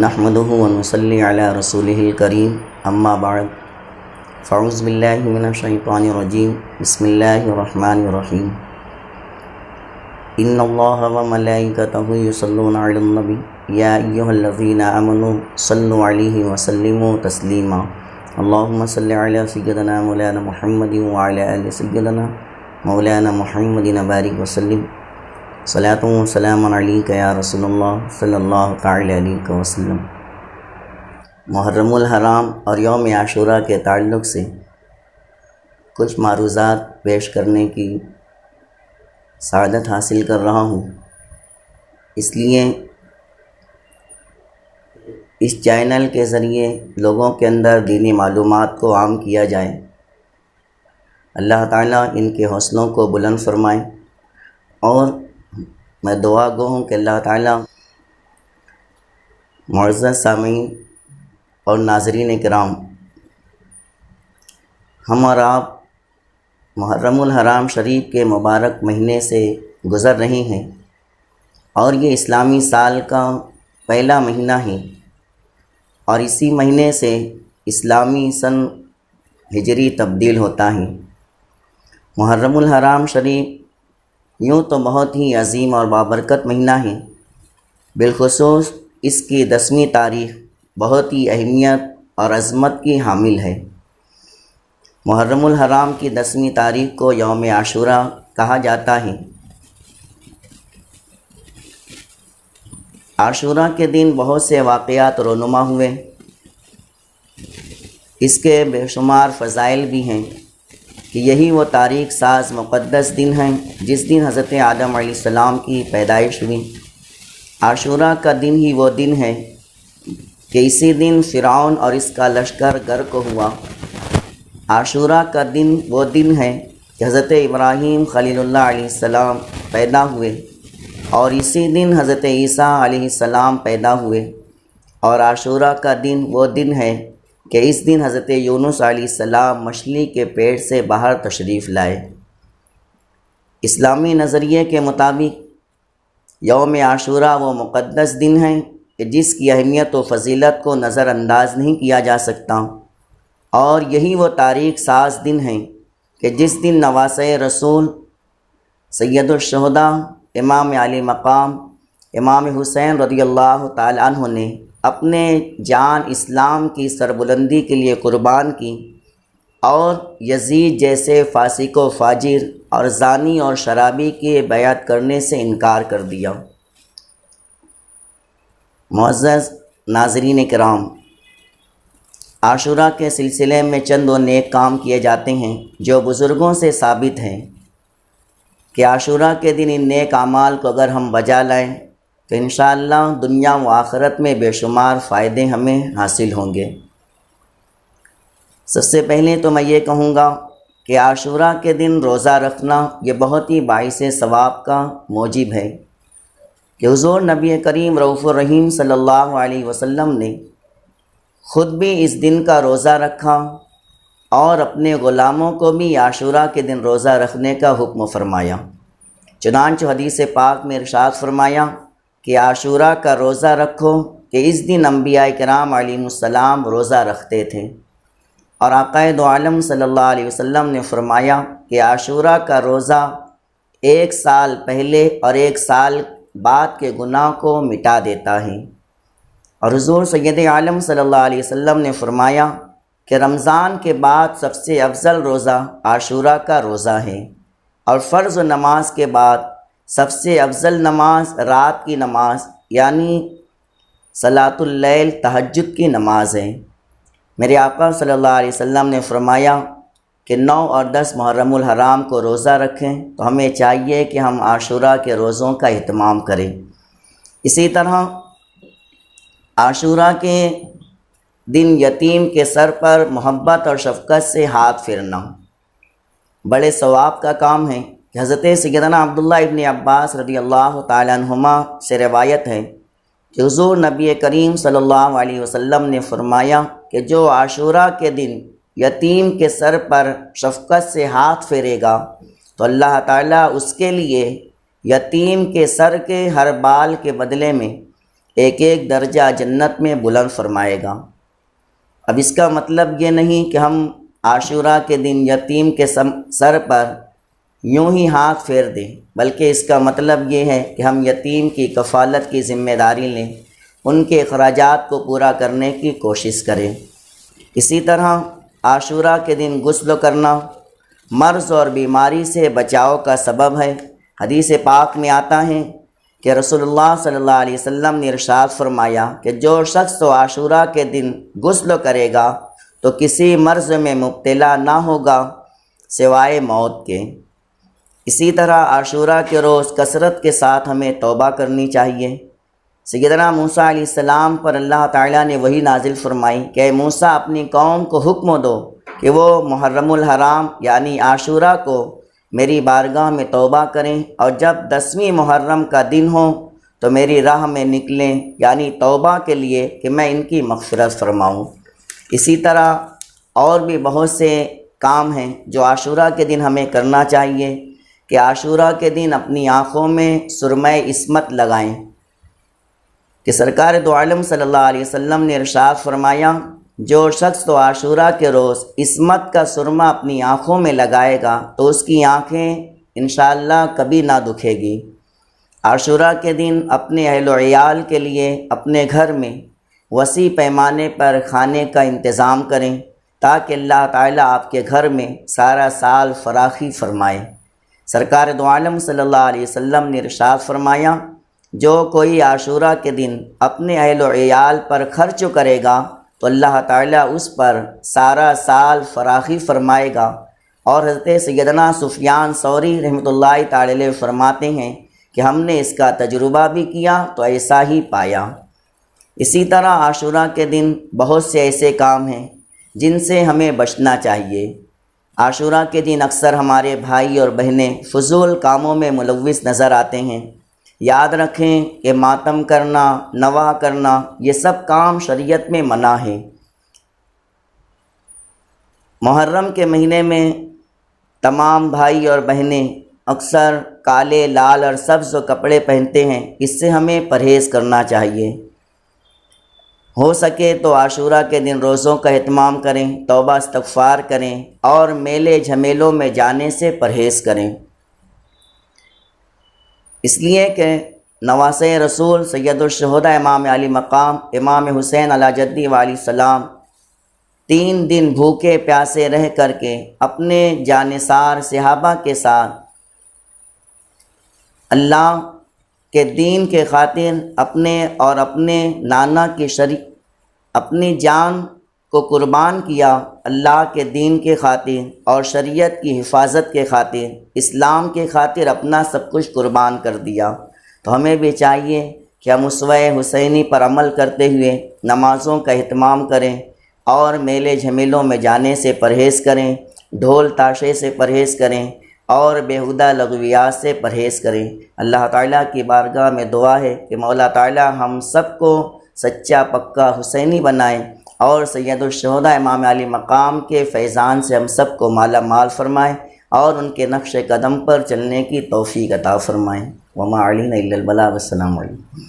نحمده ونصلي على رسوله الكريم اما بعد فاعوذ بالله من الشيطان الرجيم بسم الله الرحمن الرحيم ان الله وملائكته يصلون على النبي يا ايها الذين امنوا صلوا عليه وسلموا تسليما اللهم صل على سيدنا مولانا محمد وعلى ال سيدنا مولانا محمد وبارك وسلم صلاۃ و سلام علیک یا رسول اللہ صلی اللہ تعالی علیہ وسلم۔ محرم الحرام اور یوم عاشوراء کے تعلق سے کچھ معروضات پیش کرنے کی سعادت حاصل کر رہا ہوں، اس لیے اس چینل کے ذریعے لوگوں کے اندر دینی معلومات کو عام کیا جائے۔ اللہ تعالیٰ ان کے حوصلوں کو بلند فرمائے، اور میں دعا گو ہوں کہ اللہ تعالیٰ معزز سامعین اور ناظرین کرام، ہم اور آپ محرم الحرام شریف کے مبارک مہینے سے گزر رہے ہیں، اور یہ اسلامی سال کا پہلا مہینہ ہے، اور اسی مہینے سے اسلامی سن ہجری تبدیل ہوتا ہے۔ محرم الحرام شریف یوں تو بہت ہی عظیم اور بابرکت مہینہ ہے، بالخصوص اس کی 10ویں تاریخ بہت ہی اہمیت اور عظمت کی حامل ہے۔ محرم الحرام کی 10ویں تاریخ کو یوم عاشوراء کہا جاتا ہے۔ عاشوراء کے دن بہت سے واقعات رونما ہوئے، اس کے بے شمار فضائل بھی ہیں کہ یہی وہ تاریخ ساز مقدس دن ہیں جس دن حضرت آدم علیہ السلام کی پیدائش ہوئی۔ عاشوراء کا دن ہی وہ دن ہے کہ اسی دن فرعون اور اس کا لشکر غرق ہوا۔ عاشوراء کا دن وہ دن ہے کہ حضرت ابراہیم خلیل اللہ علیہ السلام پیدا ہوئے، اور اسی دن حضرت عیسیٰ علیہ السلام پیدا ہوئے۔ اور عاشوراء کا دن وہ دن ہے کہ اس دن حضرت یونس علیہ السلام مچھلی کے پیٹ سے باہر تشریف لائے۔ اسلامی نظریے کے مطابق یوم عاشوراء وہ مقدس دن ہے کہ جس کی اہمیت و فضیلت کو نظر انداز نہیں کیا جا سکتا، اور یہی وہ تاریخ ساز دن ہے کہ جس دن نواسۂ رسول سید الشہداء امام علی مقام امام حسین رضی اللہ تعالی عنہ نے اپنے جان اسلام کی سربلندی کے لیے قربان کی، اور یزید جیسے فاسق و فاجر اور زانی اور شرابی کی بیعت کرنے سے انکار کر دیا۔ معزز ناظرین کرام، عاشوراء کے سلسلے میں چند و نیک کام کیے جاتے ہیں جو بزرگوں سے ثابت ہیں کہ عاشوراء کے دن ان نیک اعمال کو اگر ہم بجا لائیں تو انشاءاللہ دنیا و آخرت میں بے شمار فائدے ہمیں حاصل ہوں گے۔ سب سے پہلے تو میں یہ کہوں گا کہ عاشوراء کے دن روزہ رکھنا یہ بہت ہی باعث ثواب کا موجب ہے کہ حضور نبی کریم رؤوف الرحیم صلی اللہ علیہ وسلم نے خود بھی اس دن کا روزہ رکھا، اور اپنے غلاموں کو بھی عاشوراء کے دن روزہ رکھنے کا حکم فرمایا۔ چنانچہ حدیث پاک میں ارشاد فرمایا کہ عاشوراء کا روزہ رکھو کہ اس دن انبیاء کرام علیہ السلام روزہ رکھتے تھے، اور آقا دو عالم صلی اللہ علیہ وسلم نے فرمایا کہ عاشوراء کا روزہ 1 سال پہلے اور 1 سال بعد کے گناہ کو مٹا دیتا ہے۔ اور حضور سید عالم صلی اللہ علیہ وسلم نے فرمایا کہ رمضان کے بعد سب سے افضل روزہ عاشوراء کا روزہ ہے، اور فرض و نماز کے بعد سب سے افضل نماز رات کی نماز یعنی صلاۃ اللیل تہجد کی نماز ہے۔ میرے آقا صلی اللہ علیہ وسلم نے فرمایا کہ 9 اور 10 محرم الحرام کو روزہ رکھیں، تو ہمیں چاہیے کہ ہم عاشوراء کے روزوں کا اہتمام کریں۔ اسی طرح عاشوراء کے دن یتیم کے سر پر محبت اور شفقت سے ہاتھ پھیرنا بڑے ثواب کا کام ہے کہ حضرت سیدنا عبداللہ ابن عباس رضی اللہ تعالی عنہما سے روایت ہے کہ حضور نبی کریم صلی اللہ علیہ وسلم نے فرمایا کہ جو عاشوراء کے دن یتیم کے سر پر شفقت سے ہاتھ پھیرے گا تو اللہ تعالیٰ اس کے لیے یتیم کے سر کے ہر بال کے بدلے میں ایک ایک درجہ جنت میں بلند فرمائے گا۔ اب اس کا مطلب یہ نہیں کہ ہم عاشوراء کے دن یتیم کے سر پر یوں ہی ہاتھ پھیر دیں، بلکہ اس کا مطلب یہ ہے کہ ہم یتیم کی کفالت کی ذمہ داری لیں، ان کے اخراجات کو پورا کرنے کی کوشش کریں۔ اسی طرح عاشوراء کے دن غسل کرنا مرض اور بیماری سے بچاؤ کا سبب ہے۔ حدیث پاک میں آتا ہے کہ رسول اللہ صلی اللہ علیہ وسلم نے ارشاد فرمایا کہ جو شخص تو عاشوراء کے دن غسل کرے گا تو کسی مرض میں مبتلا نہ ہوگا سوائے موت کے۔ اسی طرح عاشوراء کے روز کثرت کے ساتھ ہمیں توبہ کرنی چاہیے۔ سیدنا موسیٰ علیہ السلام پر اللہ تعالیٰ نے وحی نازل فرمائی کہ اے موسیٰ اپنی قوم کو حکم دو کہ وہ محرم الحرام یعنی عاشوراء کو میری بارگاہ میں توبہ کریں، اور جب 10ویں محرم کا دن ہو تو میری راہ میں نکلیں، یعنی توبہ کے لیے کہ میں ان کی مغفرت فرماؤں۔ اسی طرح اور بھی بہت سے کام ہیں جو عاشوراء کے دن ہمیں کرنا چاہیے کہ عاشوراء کے دن اپنی آنکھوں میں سرمہ عصمت لگائیں، کہ سرکار دو عالم صلی اللہ علیہ وسلم نے ارشاد فرمایا جو شخص تو عاشوراء کے روز عصمت کا سرمہ اپنی آنکھوں میں لگائے گا تو اس کی آنکھیں انشاءاللہ کبھی نہ دکھے گی۔ عاشوراء کے دن اپنے اہل و عیال کے لیے اپنے گھر میں وسیع پیمانے پر کھانے کا انتظام کریں تاکہ اللہ تعالیٰ آپ کے گھر میں سارا سال فراخی فرمائے۔ سرکار دو عالم صلی اللہ علیہ وسلم نے ارشاد فرمایا جو کوئی عاشوراء کے دن اپنے اہل و عیال پر خرچ کرے گا تو اللہ تعالیٰ اس پر سارا سال فراخی فرمائے گا۔ اور حضرت سیدنا سفیان ثوری رحمۃ اللہ تعالی علیہ فرماتے ہیں کہ ہم نے اس کا تجربہ بھی کیا تو ایسا ہی پایا۔ اسی طرح عاشوراء کے دن بہت سے ایسے کام ہیں جن سے ہمیں بچنا چاہیے۔ عاشوراء کے دن اکثر ہمارے بھائی اور بہنیں فضول کاموں میں ملوث نظر آتے ہیں۔ یاد رکھیں کہ ماتم کرنا، نواح کرنا یہ سب کام شریعت میں منع ہے۔ محرم کے مہینے میں تمام بھائی اور بہنیں اکثر کالے، لال اور سبز کپڑے پہنتے ہیں، اس سے ہمیں پرہیز کرنا چاہیے۔ ہو سکے تو عاشوراء کے دن روزوں کا اہتمام کریں، توبہ استغفار کریں اور میلے جھمیلوں میں جانے سے پرہیز کریں، اس لیے کہ نواسۂ رسول سید الشہداء امام علی مقام امام حسین علی جدی و علیہ السلام 3 دن بھوکے پیاسے رہ کر کے اپنے جانثار صحابہ کے ساتھ اللہ کے دین کے خاطر اپنے اور اپنے نانا کی اپنی جان کو قربان کیا، اللہ کے دین کے خاطر اور شریعت کی حفاظت کے خاطر، اسلام کے خاطر اپنا سب کچھ قربان کر دیا۔ تو ہمیں بھی چاہیے کہ ہم اسوہ حسینی پر عمل کرتے ہوئے نمازوں کا اہتمام کریں اور میلے جھمیلوں میں جانے سے پرہیز کریں، ڈھول تاشے سے پرہیز کریں اور بیہودہ لغویات سے پرہیز کریں۔ اللہ تعالیٰ کی بارگاہ میں دعا ہے کہ مولا تعالیٰ ہم سب کو سچا پکا حسینی بنائیں اور سید الشہداء امام علی مقام کے فیضان سے ہم سب کو مالا مال فرمائیں اور ان کے نقش قدم پر چلنے کی توفیق عطا فرمائیں۔ وما علینا الا البلاغ۔ السلام علیکم۔